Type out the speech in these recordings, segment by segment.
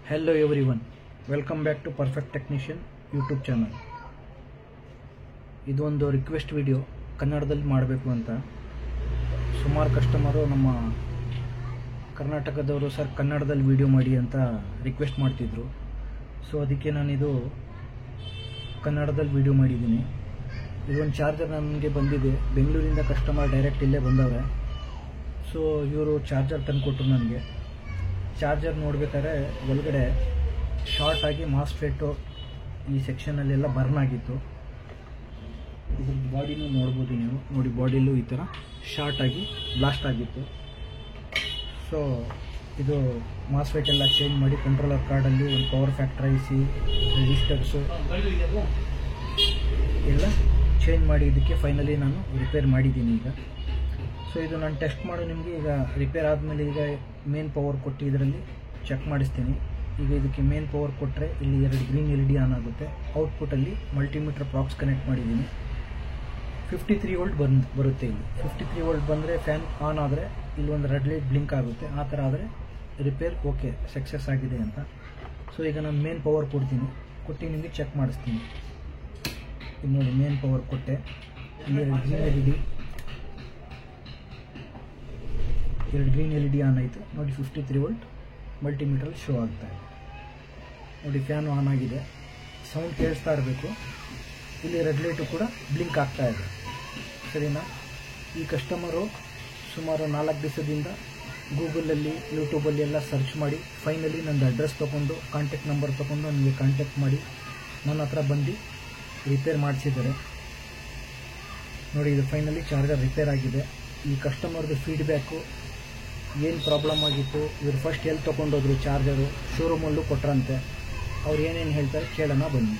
Hello everyone, welcome back to Perfect Technician YouTube channel. ಇದೊಂದು request video ಕನ್ನಡದಲ್ಲಿ ಮಾಡಬೇಕು ಅಂತ ಸುಮಾರು ಕಸ್ಟಮರು ನಮ್ಮ ಕರ್ನಾಟಕದವರು ಸರ್ ಕನ್ನಡದಲ್ಲಿ ವಿಡಿಯೋ ಮಾಡಿ ಅಂತ ರಿಕ್ವೆಸ್ಟ್ ಮಾಡ್ತಿದ್ರು. ಸೊ ಅದಕ್ಕೆ ನಾನು ಇದು ಕನ್ನಡದಲ್ಲಿ ವಿಡಿಯೋ ಮಾಡಿದ್ದೀನಿ. ಇದೊಂದು ಚಾರ್ಜರ್ ನನಗೆ ಬಂದಿದೆ, ಬೆಂಗಳೂರಿಂದ ಕಸ್ಟಮರ್ ಡೈರೆಕ್ಟ್ ಇಲ್ಲೇ ಬಂದವ್ರೆ. ಸೊ ಇವರು ಚಾರ್ಜರ್ ತಂದುಕೊಟ್ರು ನನಗೆ. ಚಾರ್ಜರ್ ನೋಡಬೇಕಾದ್ರೆ ಒಳಗಡೆ ಶಾರ್ಟ್ ಆಗಿ ಮಾಸ್ಫೆಟ್ಟು ಈ ಸೆಕ್ಷನಲ್ಲೆಲ್ಲ ಬರ್ನ್ ಆಗಿತ್ತು. ಇದ್ರ ಬಾಡಿನೂ ನೋಡ್ಬೋದು ನೀವು, ನೋಡಿ ಬಾಡಿಲೂ ಈ ಥರ ಶಾರ್ಟ್ ಆಗಿ ಬ್ಲಾಸ್ಟ್ ಆಗಿತ್ತು. ಸೊ ಇದು ಮಾಸ್ಫೆಟ್ ಎಲ್ಲ ಚೇಂಜ್ ಮಾಡಿ ಕಂಟ್ರೋಲರ್ ಕಾರ್ಡಲ್ಲಿ ಒಂದು ಪವರ್ ಫ್ಯಾಕ್ಟರ್ ಐಸಿ ರಿಜಿಸ್ಟರ್ಸು ಎಲ್ಲ ಚೇಂಜ್ ಮಾಡಿ ಇದಕ್ಕೆ ಫೈನಲಿ ನಾನು ರಿಪೇರ್ ಮಾಡಿದ್ದೀನಿ ಈಗ. ಸೊ ಇದು ನಾನು ಟೆಸ್ಟ್ ಮಾಡಿ ನಿಮಗೆ ಈಗ ರಿಪೇರ್ ಆದಮೇಲೆ ಈಗ ಮೇನ್ ಪವರ್ ಕೊಟ್ಟು ಇದರಲ್ಲಿ ಚೆಕ್ ಮಾಡಿಸ್ತೀನಿ. ಈಗ ಇದಕ್ಕೆ ಮೇನ್ ಪವರ್ ಕೊಟ್ಟರೆ ಇಲ್ಲಿ 2 ಗ್ರೀನ್ LED ಆನ್ ಆಗುತ್ತೆ. ಔಟ್ಪುಟ್ಟಲ್ಲಿ ಮಲ್ಟಿಮೀಟರ್ ಪ್ರಾಕ್ಸ್ ಕನೆಕ್ಟ್ ಮಾಡಿದ್ದೀನಿ. 53 ವೋಲ್ಟ್ ಬರುತ್ತೆ. ಇಲ್ಲಿ 53 ವೋಲ್ಟ್ ಬಂದರೆ ಫ್ಯಾನ್ ಆನ್ ಆದರೆ ಇಲ್ಲಿ ಒಂದು ರೆಡ್ ಲೈಟ್ ಬ್ಲಿಂಕ್ ಆಗುತ್ತೆ. ಆ ಥರ ಆದರೆ ರಿಪೇರ್ ಓಕೆ ಸಕ್ಸಸ್ ಆಗಿದೆ ಅಂತ. ಸೊ ಈಗ ನಾನು ಮೇನ್ ಪವರ್ ಕೊಟ್ಟು ನಿಮಗೆ ಚೆಕ್ ಮಾಡಿಸ್ತೀನಿ. ಇದು ನೋಡಿ ಮೇನ್ ಪವರ್ ಕೊಟ್ಟೆ, ಇಲ್ಲಿ 2 ಗ್ರೀನ್ LED ಆನ್ ಆಯಿತು ನೋಡಿ. 53 ವೋಲ್ಟ್ ಮಲ್ಟಿಮೀಟರ್ ಶೋ ಆಗ್ತಾ ಇದೆ ನೋಡಿ. ಫ್ಯಾನು ಆನ್ ಆಗಿದೆ, ಸೌಂಡ್ ಕೇಳಿಸ್ತಾ ಇರಬೇಕು. ಇಲ್ಲಿ ರೆಡ್ ಲೈಟು ಕೂಡ ಬ್ಲಿಂಕ್ ಆಗ್ತಾ ಇದೆ. ಸರಿನಾ? ಈ ಕಸ್ಟಮರು ಸುಮಾರು 4 ದಿವಸದಿಂದ ಗೂಗಲಲ್ಲಿ ಯೂಟ್ಯೂಬಲ್ಲಿ ಎಲ್ಲ ಸರ್ಚ್ ಮಾಡಿ ಫೈನಲಿ ನಂದು ಅಡ್ರೆಸ್ ತೊಗೊಂಡು ಕಾಂಟ್ಯಾಕ್ಟ್ ನಂಬರ್ ತೊಗೊಂಡು ನನಗೆ ಕಾಂಟ್ಯಾಕ್ಟ್ ಮಾಡಿ ನನ್ನ ಹತ್ರ ಬಂದು ರಿಪೇರ್ ಮಾಡಿಸಿದ್ದಾರೆ ನೋಡಿ. ಇದು ಫೈನಲಿ ಚಾರ್ಜರ್ ರಿಪೇರ್ ಆಗಿದೆ. ಈ ಕಸ್ಟಮರ್ದು ಫೀಡ್ಬ್ಯಾಕು ಏನು ಪ್ರಾಬ್ಲಮ್ ಆಗಿತ್ತು, ಇವರು ಫಸ್ಟ್ ಎಲ್ಲಿ ತೊಗೊಂಡೋದ್ರು ಚಾರ್ಜರು, ಶೋರೂಮಲ್ಲೂ ಕೊಟ್ರಂತೆ. ಅವ್ರು ಏನೇನು ಹೇಳ್ತಾರೆ ಕೇಳೋಣ ಬನ್ನಿ.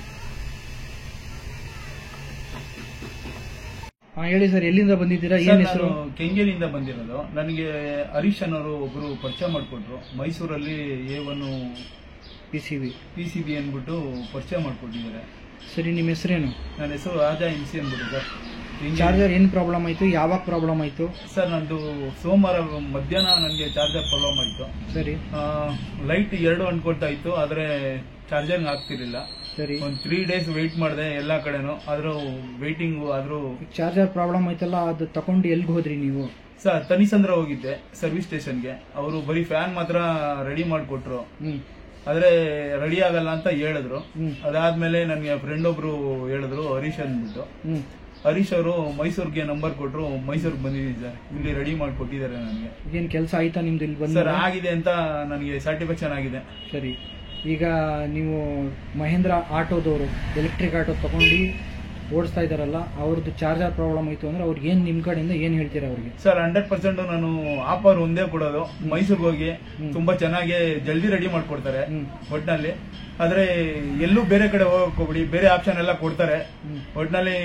ಹಾಂ ಹೇಳಿ ಸರ್, ಎಲ್ಲಿಂದ ಬಂದಿದ್ದೀರಾ, ಏನು ಹೆಸರು? ಕೆಂಗೇರಿಯಿಂದ ಬಂದಿರೋದು. ನನಗೆ ಹರೀಶ್ ಅನ್ನೋರು ಒಬ್ಬರು ಪರಿಚಯ ಮಾಡಿಕೊಟ್ರು. ಮೈಸೂರಲ್ಲಿ A1 PCB ಅಂದ್ಬಿಟ್ಟು ಪರಿಚಯ ಮಾಡಿಕೊಟ್ಟಿದ್ದಾರೆ. ಸರಿ, ನಿಮ್ಮ ಹೆಸರೇನು? ನನ್ನ ಹೆಸರು ರಾಜ MC ಅಂದ್ಬಿಟ್ಟು ಸರ್. ಚಾರ್ಜರ್ ಏನು ಪ್ರಾಬ್ಲಮ್ ಆಯಿತು, ಯಾವಾಗ ಪ್ರಾಬ್ಲಮ್ ಆಯಿತು? ಸರ್ ನಂದು ಸೋಮವಾರ ಮಧ್ಯಾಹ್ನ ನನಗೆ ಚಾರ್ಜರ್ ಪ್ರಾಬ್ಲಮ್ ಆಯಿತು. ಸರಿ. ಲೈಟ್ 2 ಅನ್ಕೊಳ್ತಾ ಇತ್ತು, ಆದರೆ ಚಾರ್ಜರ್ ಆಗ್ತಿರ್ಲಿಲ್ಲ. ಸರಿ. ಒಂದು 3 ಡೇಸ್ ವೆಯ್ಟ್ ಮಾಡಿದೆ ಎಲ್ಲ ಕಡೆನೂ, ಆದ್ರೂ ವೇಟಿಂಗು. ಆದ್ರೂ ಚಾರ್ಜರ್ ಪ್ರಾಬ್ಲಮ್ ಆಯ್ತಲ್ಲ, ಅದು ತಗೊಂಡು ಎಲ್ಲಿಗೆ ಹೋದ್ರಿ ನೀವು? ಸರ್ ತನಿಸಂದ್ರ ಹೋಗಿದ್ದೆ ಸರ್ವಿಸ್ ಸ್ಟೇಷನ್ಗೆ. ಅವರು ಬರೀ ಫ್ಯಾನ್ ಮಾತ್ರ ರೆಡಿ ಮಾಡಿಕೊಟ್ರು, ಆದ್ರೆ ರೆಡಿ ಆಗಲ್ಲ ಅಂತ ಹೇಳಿದ್ರು. ಅದಾದ್ಮೇಲೆ ನನಗೆ ಫ್ರೆಂಡ್ ಒಬ್ರು ಹೇಳಿದ್ರು, ಹರೀಶ್ ಅಂದ್ಬಿಟ್ಟು. ಹರೀಶ್ ಅವರು ಮೈಸೂರ್ಗೆ ನಂಬರ್ ಕೊಟ್ರು, ಮೈಸೂರ್ಗೆ ಬಂದಿದ್ದೀನಿ ಸರ್. ಇಲ್ಲಿ ರೆಡಿ ಮಾಡಿಕೊಟ್ಟಿದ್ದಾರೆ ನನಗೆ. ಏನು ಕೆಲಸ ಆಯ್ತಾ ನಿಮ್ದು ಇಲ್ಲಿ ಬಂದು? ಸರ್ ಆಗಿದೆ ಅಂತ ನನಗೆ ಸ್ಯಾಟಿಸ್ಫ್ಯಾಕ್ಷನ್ ಆಗಿದೆ. ಸರಿ, ಈಗ ನೀವು ಮಹೇಂದ್ರ ಆಟೋದವರು ಎಲೆಕ್ಟ್ರಿಕ್ ಆಟೋ ತಗೊಂಡು ಓಡಿಸ್ತಾ ಇದಾರಲ್ಲ, ಅವ್ರದ್ದು ಚಾರ್ಜರ್ ಪ್ರಾಬ್ಲಮ್ ಆಯ್ತು ಅಂದ್ರೆ ಅವ್ರಿಗೆ ಏನು ನಿಮ್ಮ ಕಡೆಯಿಂದ ಏನು ಹೇಳ್ತೀರಾ ಅವ್ರಿಗೆ? ಸರ್ 100% ನಾನು ಆಫರ್ ಒಂದೇ ಕೊಡೋದು. ಮೈಸೂರಿಗೆ ಹೋಗಿ ತುಂಬಾ ಚೆನ್ನಾಗಿ ಜಲ್ದಿ ರೆಡಿ ಮಾಡ್ಕೊಡ್ತಾರೆ ಒಟ್ನಲ್ಲಿ. ಆದ್ರೆ ಎಲ್ಲೂ ಬೇರೆ ಕಡೆ ಹೋಗಕ್ ಹೋಗ್ಬಿಡಿ, ಬೇರೆ ಆಪ್ಷನ್ ಎಲ್ಲ ಕೊಡ್ತಾರೆ. ಒಟ್ನಲ್ಲಿ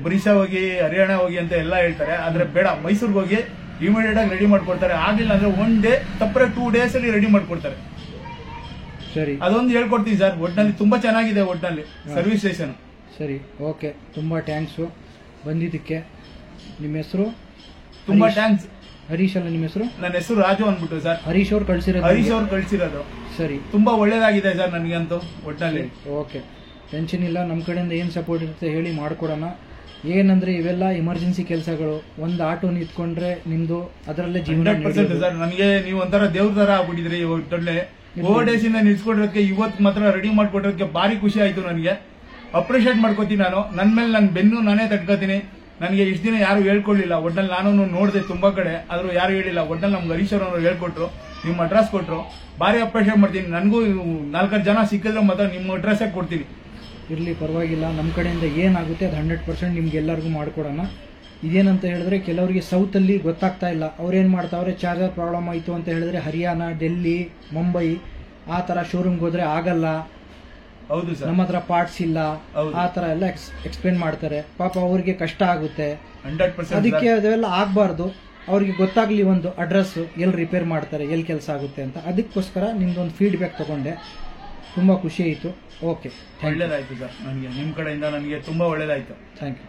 ಒರಿಸ್ಸಾ ಹೋಗಿ ಹರಿಯಾಣ ಹೋಗಿ ಅಂತ ಎಲ್ಲ ಹೇಳ್ತಾರೆ, ಆದ್ರೆ ಬೇಡ, ಮೈಸೂರಿಗೆ ಹೋಗಿ ಇಮಿಡಿಯೇಟ್ ಆಗಿ ರೆಡಿ ಮಾಡ್ಕೊಡ್ತಾರೆ. ಆಗಿಲ್ಲ ಅಂದ್ರೆ 1 ಡೇ ತಪ್ಪರೆ 2 ಡೇಸ್ ಅಲ್ಲಿ ರೆಡಿ ಮಾಡ್ಕೊಡ್ತಾರೆ. ಸರಿ, ಅದೊಂದು ಹೇಳ್ಕೊಡ್ತೀನಿ ಸರ್. ಒಟ್ನಲ್ಲಿ ತುಂಬಾ ಚೆನ್ನಾಗಿದೆ ಒಟ್ನಲ್ಲಿ ಸರ್ವಿಸ್ ಸ್ಟೇಷನ್. ಸರಿ, ಓಕೆ, ತುಂಬಾ ಥ್ಯಾಂಕ್ಸು ಬಂದಿದ್ದಕ್ಕೆ. ನಿಮ್ಮ ಹೆಸರು? ತುಂಬಾ ಥ್ಯಾಂಕ್ಸ್. ಹರೀಶ್ ಅಲ್ಲ ನಿಮ್ಮ ಹೆಸರು? ನನ್ನ ಹೆಸರು ರಾಜು ಅಂದ್ಬಿಟ್ಟು ಸರ್. ಹರೀಶ್ ಅವ್ರು ಕಳ್ಸಿರೋದು. ಸರಿ, ತುಂಬಾ ಒಳ್ಳೇದಾಗಿದೆ ಸರ್ ನನಗಂತೂ ಒಟ್ನಲ್ಲಿ. ಓಕೆ, ಟೆನ್ಷನ್ ಇಲ್ಲ, ನಮ್ಮ ಕಡೆಯಿಂದ ಏನು ಸಪೋರ್ಟ್ ಇರುತ್ತೆ ಹೇಳಿ ಮಾಡ್ಕೊಡೋಣ. ಏನಂದ್ರೆ ಇವೆಲ್ಲ ಎಮರ್ಜೆನ್ಸಿ ಕೆಲಸಗಳು. ಒಂದು ಆಟೋ ನಿಂತ್ಕೊಂಡ್ರೆ ನಿಮ್ದು ಅದರಲ್ಲೇ ಜೀವನ. 100% ಸರ್, ನನಗೆ ನೀವು ಒಂಥರ ದೇವ್ರ ತರ ಆಗ್ಬಿಟ್ಟಿದ್ರಿ. ಒಟ್ಟಲ್ಲಿ ಓವರ್ ಡೇಸ್ ಇಂದ ನಿಲ್ಸ್ಕೊಡೋದಕ್ಕೆ ಇವತ್ತು ಮಾತ್ರ ರೆಡಿ ಮಾಡ್ಕೊಡೋದಕ್ಕೆ ಭಾರಿ ಖುಷಿ ಆಯ್ತು ನನಗೆ. ಅಪ್ರಿಷಿಯೇಟ್ ಮಾಡ್ಕೋತೀನಿ ನಾನು. ನನ್ನ ಮೇಲೆ ನನ್ನ ಬೆನ್ನು ನಾನೇ ತಟ್ಕೋತೀನಿ. ನನಗೆ ಇಷ್ಟು ದಿನ ಯಾರು ಹೇಳ್ಕೊಳ್ಳಿಲ್ಲ. ಒಟ್ನಲ್ಲಿ ನಾನು ನೋಡಿದೆ ತುಂಬಾ ಕಡೆ, ಆದ್ರೂ ಯಾರು ಹೇಳಿಲ್ಲ. ಒಟ್ನಲ್ಲಿ ನಮ್ಗೆ ಹರೀಶ್ ಅವರು ಹೇಳ್ಕೊಟ್ರು, ನಿಮ್ಮ ಅಡ್ರೆಸ್ ಕೊಟ್ರು, ಭಾರಿ ಅಪ್ರಿಷಿಯೇಟ್ ಮಾಡ್ತೀನಿ. ನನಗೂ 4 ಜನ ಸಿಕ್ಕಿದ್ರೆ ಮಾತ್ರ ನಿಮ್ಮ ಅಡ್ರೆಸ್ಸೇ ಕೊಡ್ತೀನಿ. ಇರಲಿ, ಪರವಾಗಿಲ್ಲ. ನಮ್ಮ ಕಡೆಯಿಂದ ಏನಾಗುತ್ತೆ ಅದು 100% ನಿಮ್ಗೆಲ್ಲರಿಗೂ ಮಾಡ್ಕೊಡೋಣ. ಇದೇನಂತ ಹೇಳಿದ್ರೆ ಕೆಲವರಿಗೆ ಸೌತಲ್ಲಿ ಗೊತ್ತಾಗ್ತಾ ಇಲ್ಲ. ಅವ್ರೇನು ಮಾಡ್ತಾವ್ರೆ, ಚಾರ್ಜರ್ ಪ್ರಾಬ್ಲಮ್ ಆಯಿತು ಅಂತ ಹೇಳಿದ್ರೆ ಹರಿಯಾಣ, ಡೆಲ್ಲಿ, ಮುಂಬೈ ಆ ಥರ ಶೋರೂಮ್ಗೆ ಹೋದ್ರೆ ಆಗಲ್ಲ, ಹೌದು ಸರ್, ನಮ್ಮ ಹತ್ರ ಪಾರ್ಟ್ಸ್ ಇಲ್ಲ, ಆ ಥರ ಎಲ್ಲ ಎಕ್ಸ್ಪ್ಲೇನ್ ಮಾಡ್ತಾರೆ. ಪಾಪ ಅವ್ರಿಗೆ ಕಷ್ಟ ಆಗುತ್ತೆ. 100%. ಅದಕ್ಕೆ ಅದೆಲ್ಲ ಆಗಬಾರ್ದು. ಅವ್ರಿಗೆ ಗೊತ್ತಾಗ್ಲಿ ಒಂದು ಅಡ್ರೆಸ್, ಎಲ್ಲಿ ರಿಪೇರ್ ಮಾಡ್ತಾರೆ, ಎಲ್ಲಿ ಕೆಲಸ ಆಗುತ್ತೆ ಅಂತ. ಅದಕ್ಕೋಸ್ಕರ ನಿಮ್ದೊಂದು ಫೀಡ್ಬ್ಯಾಕ್ ತಗೊಂಡೆ, ತುಂಬಾ ಖುಷಿ ಆಯಿತು. ಓಕೆ, ಒಳ್ಳೇದಾಯ್ತು ಸರ್. ನನಗೆ ನಿಮ್ಮ ಕಡೆಯಿಂದ ನನಗೆ ತುಂಬಾ ಒಳ್ಳೇದಾಯ್ತು. Thank you.